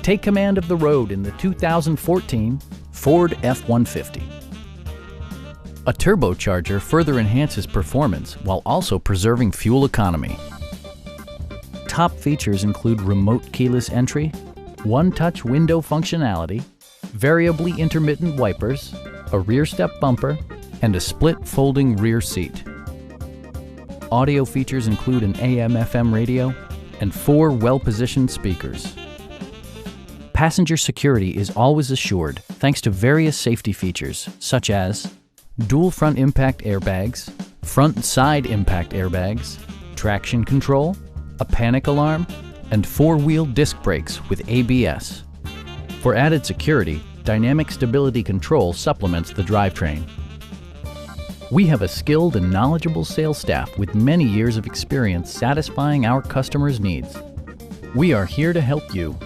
Take command of the road in the 2014 Ford F-150. A turbocharger further enhances performance while also preserving fuel economy. Top features include remote keyless entry, one-touch window functionality, variably intermittent wipers, a rear step bumper, and a split folding rear seat. Audio features include an AM/FM radio and 4 well-positioned speakers. Passenger security is always assured thanks to various safety features such as dual front impact airbags, front and side impact airbags, traction control, a panic alarm, and 4-wheel disc brakes with ABS. For added security, dynamic stability control supplements the drivetrain. We have a skilled and knowledgeable sales staff with many years of experience satisfying our customers' needs. We are here to help you.